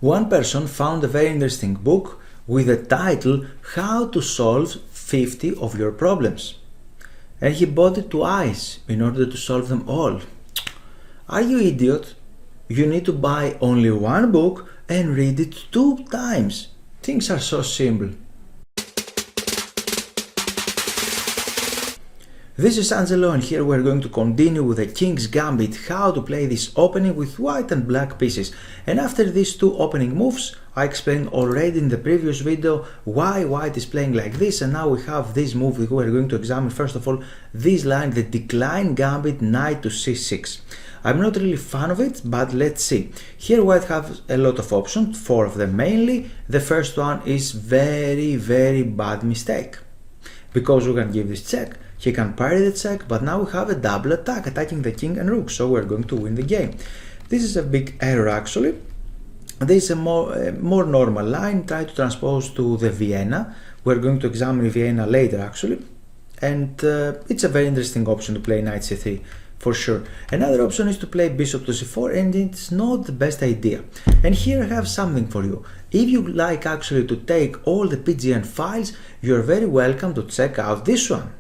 One person found a very interesting book with the title How to Solve 50 of Your Problems. And he bought it twice in order to solve them all. Are you idiot? You need to buy only one book and read it 2 times. Things are so simple. This is Angelo, and here we're going to continue with the King's Gambit, how to play this opening with white and black pieces. And after these 2 opening moves, I explained already in the previous video why white is playing like this, and now we have this move that we're going to examine. First of all, this line, the decline Gambit, knight to c6. I'm not really a fan of it, but let's see. Here white has a lot of options, 4 of them mainly. The first one is very bad mistake, because we can give this check. He can parry the check, but now we have a double attack, attacking the king and rook, so we're going to win the game. This is a big error actually. This is a more normal line. Try to transpose to the Vienna. We're going to examine Vienna later actually. And it's a very interesting option to play knight c3 for sure. Another option is to play bishop to c4, and it's not the best idea. And here I have something for you. If you like actually to take all the PGN files, you're very welcome to check out this one.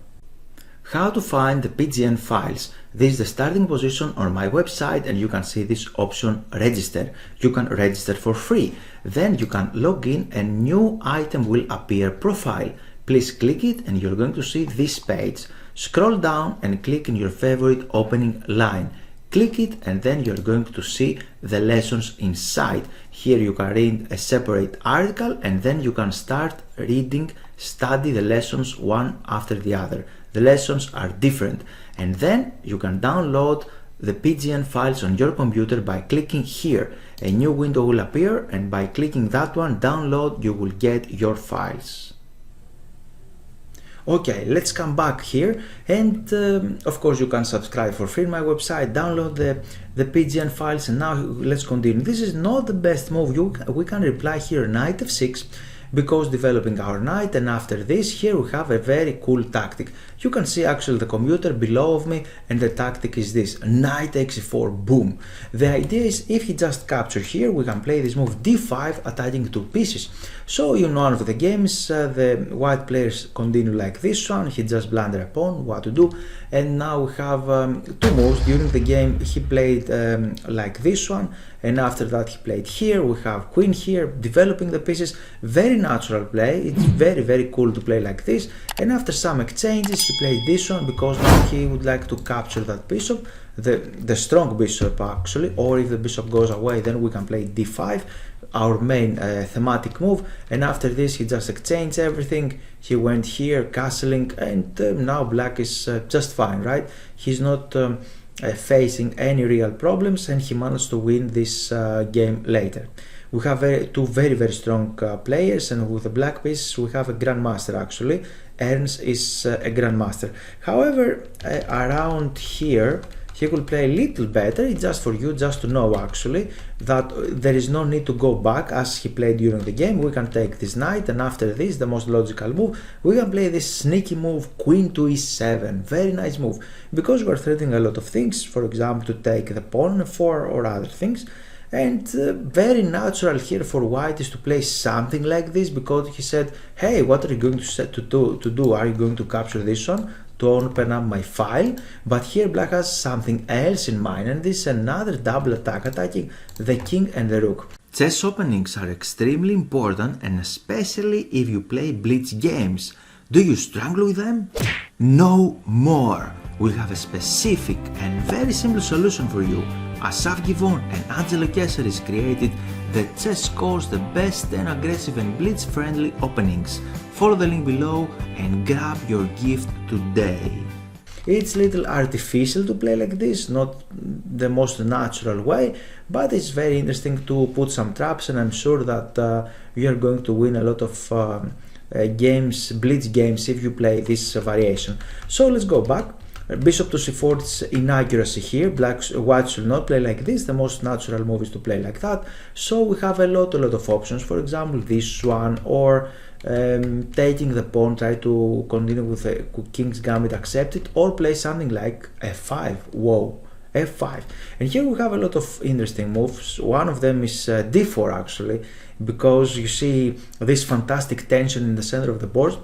How to find the PGN files. This is the starting position on my website, and you can see this option register. You can register for free. Then you can log in and new item will appear profile. Please click it and you're going to see this page. Scroll down and click in your favorite opening line. Click it and then you're going to see the lessons inside. Here you can read a separate article and then you can start reading, study the lessons one after the other. The lessons are different, and then you can download the PGN files on your computer by clicking here. A new window will appear, and by clicking that one, download, you will get your files. Okay, let's come back here, and of course you can subscribe for free on my website, download the PGN files, and now let's continue. This is not the best move. We can reply here knight f6, because developing our knight, and after this here we have a very cool tactic. You can see actually the computer below of me, and the tactic is this: knight x4, boom. The idea is if he just captures here, we can play this move d5, attacking 2 pieces. So in one of the games the white players continue like this one, he just blunder a pawn, what to do, and now we have 2 moves. During the game he played like this one, and after that he played here. We have queen here, developing the pieces. Very natural play. It's very cool to play like this. And after some exchanges he played this one, because now he would like to capture that bishop, the strong bishop actually, or if the bishop goes away then we can play d5, our main thematic move. And after this he just exchanged everything. He went here castling, and now black is just fine, right? He's not facing any real problems, and he managed to win this game later. We have 2 very strong players, and with the black piece we have a grandmaster actually. Ernst is a grandmaster. However, around here he could play a little better. It's just for you just to know actually that there is no need to go back as he played during the game. We can take this knight, and after this, the most logical move, we can play this sneaky move queen to e7. Very nice move, because we're threatening a lot of things, for example to take the pawn or other things. And very natural here for white is to play something like this, because he said, hey, what are you going to do? Are you going to capture this one to open up my file? But here black has something else in mind, and this is another double attack, attacking the king and the rook. Chess openings are extremely important, and especially if you play blitz games. Do you struggle with them? No more! We'll have a specific and very simple solution for you. Asaf Givon and Angelo Keseris created the Chess Course, the best and aggressive and blitz-friendly openings. Follow the link below and grab your gift today. It's a little artificial to play like this, not the most natural way, but it's very interesting to put some traps, and I'm sure that you're going to win a lot of games, blitz games, if you play this variation. So let's go back. Bishop to c4 is inaccuracy here. White should not play like this. The most natural move is to play like that. So we have a lot of options. For example, this one, or taking the pawn, try to continue with a King's Gambit, accept it, or play something like f5. Whoa, f5. And here we have a lot of interesting moves. One of them is d4 actually, because you see this fantastic tension in the center of the board.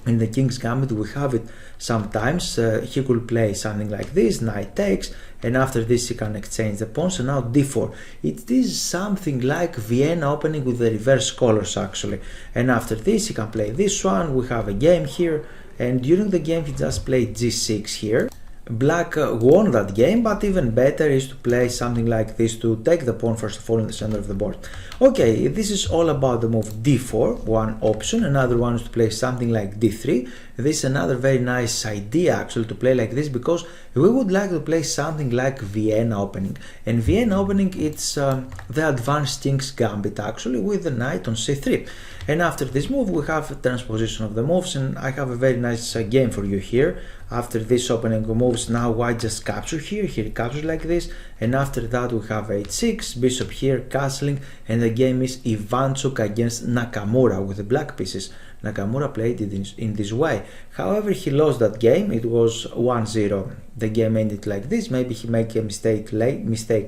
In the King's Gambit we have it sometimes. He could play something like this, knight takes, and after this he can exchange the pawns, and now d4. It is something like Vienna opening with the reverse colors actually. And after this he can play this one. We have a game here, and during the game he just played g6 here. Black won that game, but even better is to play something like this to take the pawn first of all in the center of the board. Okay, this is all about the move d4, one option. Another one is to play something like d3. This is another very nice idea actually to play like this, because we would like to play something like Vienna opening. And Vienna opening, it's the advanced King's Gambit actually, with the knight on c3. And after this move we have a transposition of the moves, and I have a very nice game for you here. After this opening moves, now white just capture here, he recaptures like this, and after that we have h6, bishop here, castling, and the game is Ivanchuk against Nakamura with the black pieces. Nakamura played it in this way. However, he lost that game, it was 1-0. The game ended like this. Maybe he made a mistake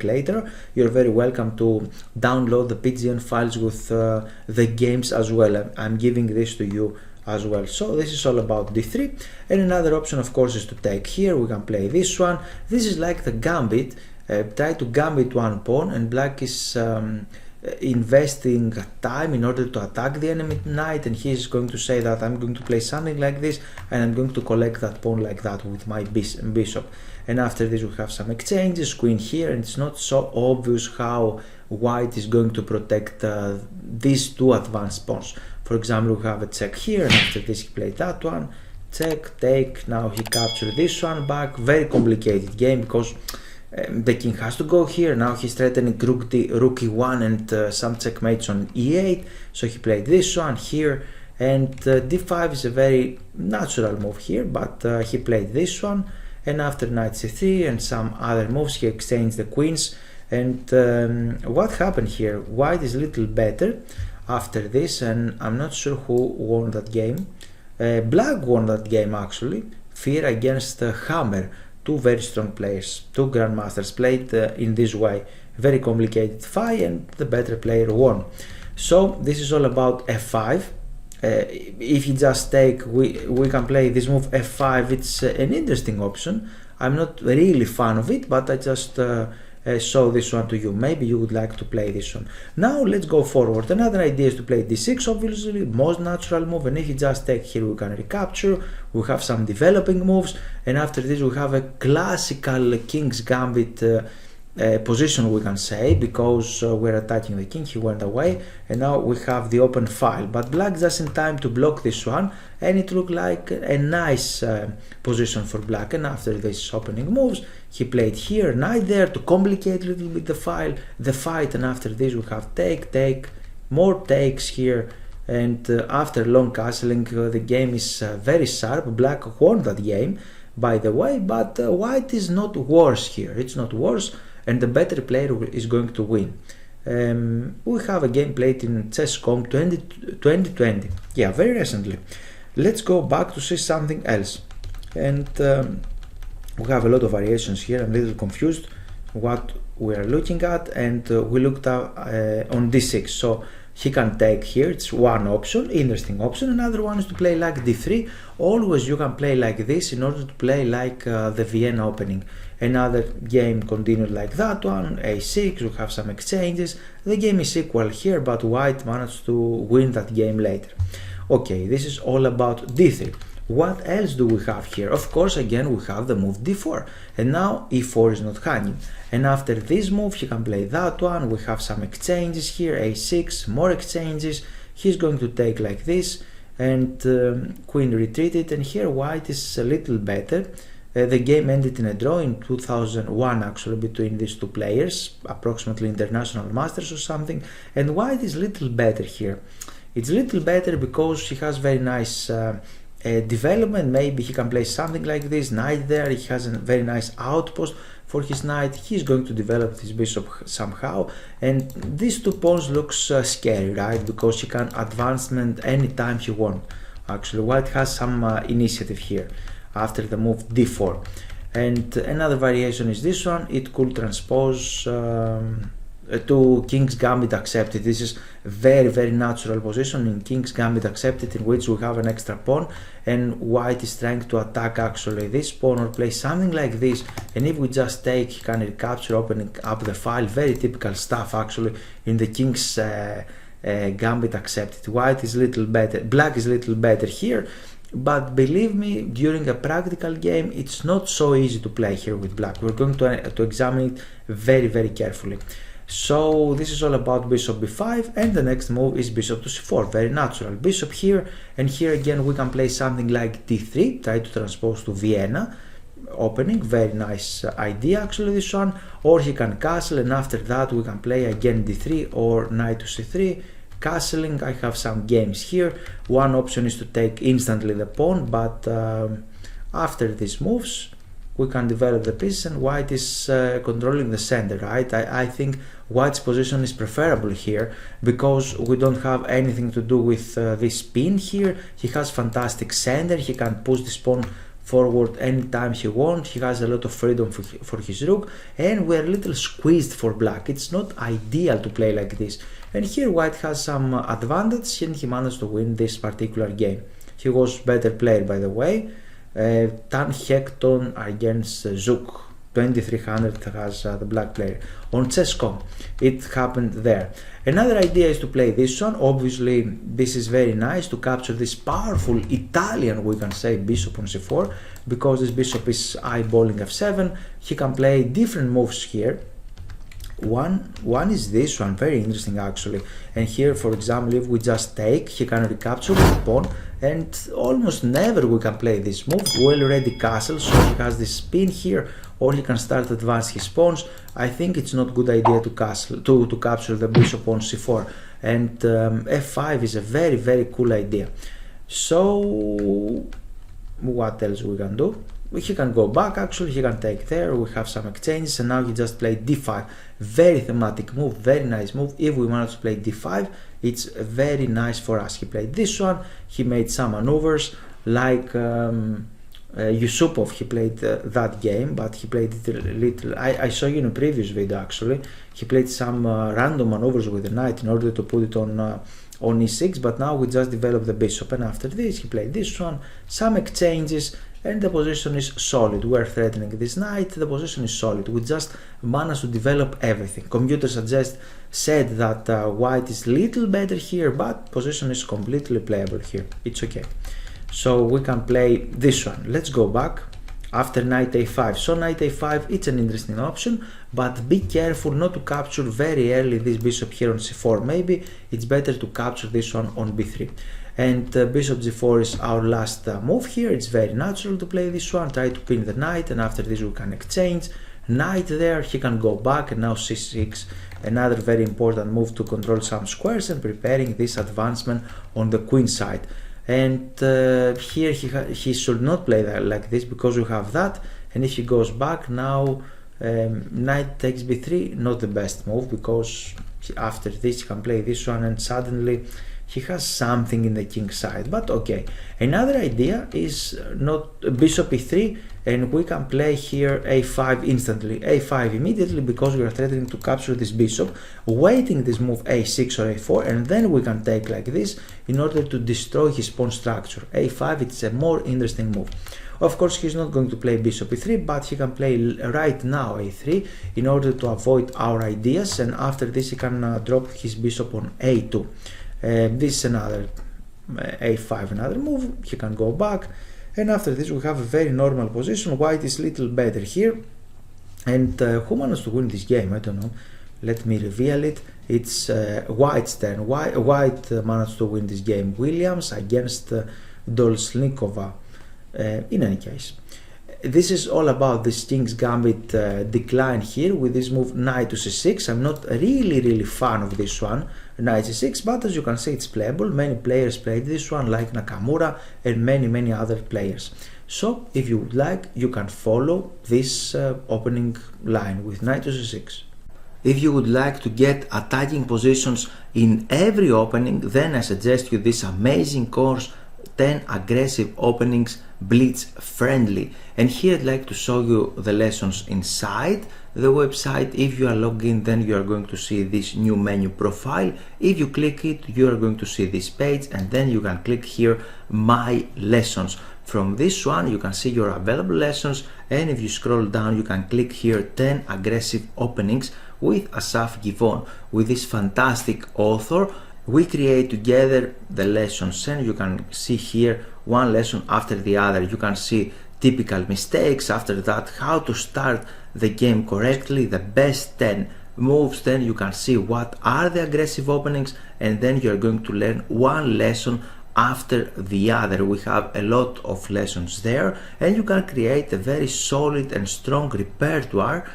later. You're very welcome to download the PGN files with the games as well. I'm giving this to you as well. So this is all about d3, and another option of course is to take here. We can play this one. This is like the Gambit. Try to gambit one pawn, and black is investing time in order to attack the enemy knight, and he is going to say that I'm going to play something like this, and I'm going to collect that pawn like that with my bishop. And after this we have some exchanges, queen here, and it's not so obvious how white is going to protect these two advanced pawns. For example, we have a check here, and after this he played that one, check, take, now he captured this one back. Very complicated game, because the king has to go here. Now he's threatening rook e1 and some checkmates on e8, so he played this one here, and d5 is a very natural move here, but he played this one, and after knight c3 and some other moves he exchanged the queens. And what happened here, white is a little better after this, and I'm not sure who won that game. Black won that game actually, Fear against Hammer. Two very strong players, two grandmasters played in this way. Very complicated fight, and the better player won. So this is all about f5. If you just take, we can play this move f5. It's an interesting option. I'm not really fan of it, but I just show this one to you. Maybe you would like to play this one. Now let's go forward. Another idea is to play d6, obviously, most natural move, and if you just take here we can recapture. We have some developing moves, and after this we have a classical King's Gambit position, we can say, because we're attacking the king, he went away, and now we have the open file, but black just in time to block this one, and it looked like a nice position for black. And after this opening moves, he played here, knight there to complicate a little bit the fight, and after this we have take, more takes here, and after long castling the game is very sharp. Black won that game, by the way, but white is not worse here, it's not worse, and the better player is going to win. We have a game played in chess.com 2020, yeah, very recently. Let's go back to see something else, and we have a lot of variations here. I'm a little confused what we are looking at, and we looked at on d6, so he can take here, it's one option, interesting option. Another one is to play like d3. Always you can play like this in order to play like the Vienna opening. Another game continued like that one, a6, we have some exchanges. The game is equal here, but white managed to win that game later. Okay, this is all about d3. What else do we have here? Of course, again we have the move d4, and now e4 is not hanging. And after this move he can play that one. We have some exchanges here, a6, more exchanges. He's going to take like this, and queen retreated, and here white is a little better. The game ended in a draw in 2001 actually, between these two players, approximately international masters or something, and white is a little better here. It's a little better because he has very nice development. Maybe he can play something like this, knight there, he has a very nice outpost for his knight. He's going to develop his bishop somehow, and these two pawns looks scary, right, because he can advancement anytime he wants. Actually white has some initiative here after the move d4. And another variation is this one. It could transpose to King's Gambit accepted. This is very natural position in King's Gambit accepted, in which we have an extra pawn and white is trying to attack actually this pawn or play something like this, and if we just take, he can recapture, opening up the file. Very typical stuff actually in the King's Gambit accepted. White is little better, black is little better here, but believe me, during a practical game it's not so easy to play here with black. We're going to examine it very carefully. So this is all about bishop b5, and the next move is bishop to c4, very natural. Bishop here, and here again we can play something like d3, try to transpose to Vienna, opening, very nice idea actually this one. Or he can castle, and after that we can play again d3 or knight to c3, castling. I have some games here. One option is to take instantly the pawn, but after these moves we can develop the piece, and white is controlling the center, right? I think white's position is preferable here because we don't have anything to do with this pin here. He has fantastic center, he can push this pawn forward anytime he wants, he has a lot of freedom for his rook, and we're a little squeezed for black. It's not ideal to play like this, and here white has some advantage and he managed to win this particular game. He was better player, by the way. Tan Hecton against Zouk, 2300 has the black player. On chess.com it happened there. Another idea is to play this one. Obviously this is very nice to capture this powerful Italian, we can say, bishop on c4, because this bishop is eyeballing f7. He can play different moves here. One is this one, very interesting actually, and here for example if we just take, he can recapture with the pawn, and almost never we can play this move. We already castle, so he has this spin here, or he can start advance his pawns. I think it's not good idea to castle to capture the bishop on c4, and f5 is a very cool idea. So what else we can do? He can go back actually, he can take there, we have some exchanges, and now he just played d5. Very thematic move, very nice move. If we manage to play d5, it's very nice for us. He played this one, he made some maneuvers like Yusupov, he played that game, but he played it little. I saw you in a previous video actually. He played some random maneuvers with the knight in order to put it on e6, but now we just developed the bishop, and after this he played this one, some exchanges, and the position is solid. We're threatening this knight, the position is solid. We just managed to develop everything. Computer said that white is little better here, but position is completely playable here. It's okay. So we can play this one. Let's go back after knight a5. So knight a5, it's an interesting option, but be careful not to capture very early this bishop here on c4. Maybe it's better to capture this one on b3. And bishop g4 is our last move here. It's very natural to play this one, try to pin the knight, and after this we can exchange. Knight there, he can go back, and now c6, another very important move to control some squares and preparing this advancement on the queen side. And here he should not play that like this, because we have that, and if he goes back now, knight takes b3, not the best move, because after this he can play this one, and suddenly he has something in the king side, but okay. Another idea is not bishop e3, and we can play here a5 instantly, a5 immediately, because we are threatening to capture this bishop, waiting this move a6 or a4, and then we can take like this in order to destroy his pawn structure. a5, it's a more interesting move. Of course he's not going to play bishop e3, but he can play right now a3 in order to avoid our ideas, and after this he can drop his bishop on a2. This is another a5, another move. He can go back, and after this we have a very normal position. White is little better here, and who managed to win this game? I don't know. Let me reveal it. It's White's turn. White managed to win this game. Williams against Dolsnikova. In any case, this is all about this King's Gambit decline here with this move knight to c6. I'm not really fan of this one, knight c6, but as you can see it's playable. Many players played this one, like Nakamura and many other players. So if you would like, you can follow this opening line with knight to c6. If you would like to get attacking positions in every opening, then I suggest you this amazing course 10 aggressive openings blitz friendly. And here I'd like to show you the lessons inside the website. If you are logged in, then you are going to see this new menu profile. If you click it, you are going to see this page, and then you can click here my lessons. From this one you can see your available lessons, and if you scroll down you can click here 10 aggressive openings with Asaf Givon. With this fantastic author we create together the lessons, and you can see here one lesson after the other. You can see typical mistakes, after that how to start the game correctly, the best 10 moves, then you can see what are the aggressive openings, and then you're going to learn one lesson after the other. We have a lot of lessons there, and you can create a very solid and strong repertoire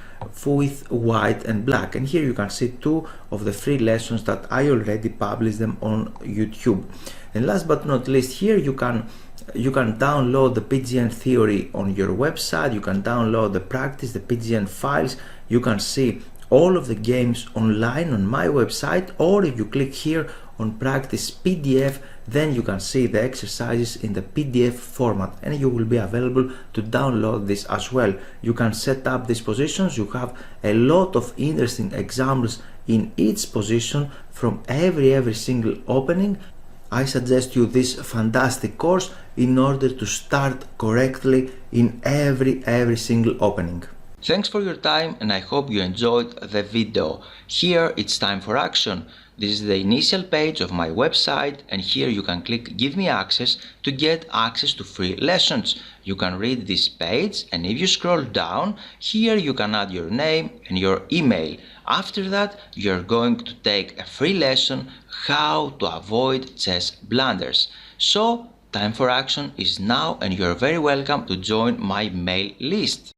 with white and black. And here you can see two of the free lessons that I already published them on YouTube. And last but not least, here you can download the PGN theory on your website. You can download the practice, the PGN files. You can see all of the games online on my website, or if you click here on practice PDF, then you can see the exercises in the PDF format, and you will be available to download this as well. You can set up these positions. You have a lot of interesting examples in each position from every single opening. I suggest you this fantastic course in order to start correctly in every single opening. Thanks for your time, and I hope you enjoyed the video. Here it's time for action. This is the initial page of my website, and here you can click Give me access to get access to free lessons. You can read this page, and if you scroll down, here you can add your name and your email. After that, you're going to take a free lesson how to avoid chess blunders. So time for action is now, and you're very welcome to join my mail list.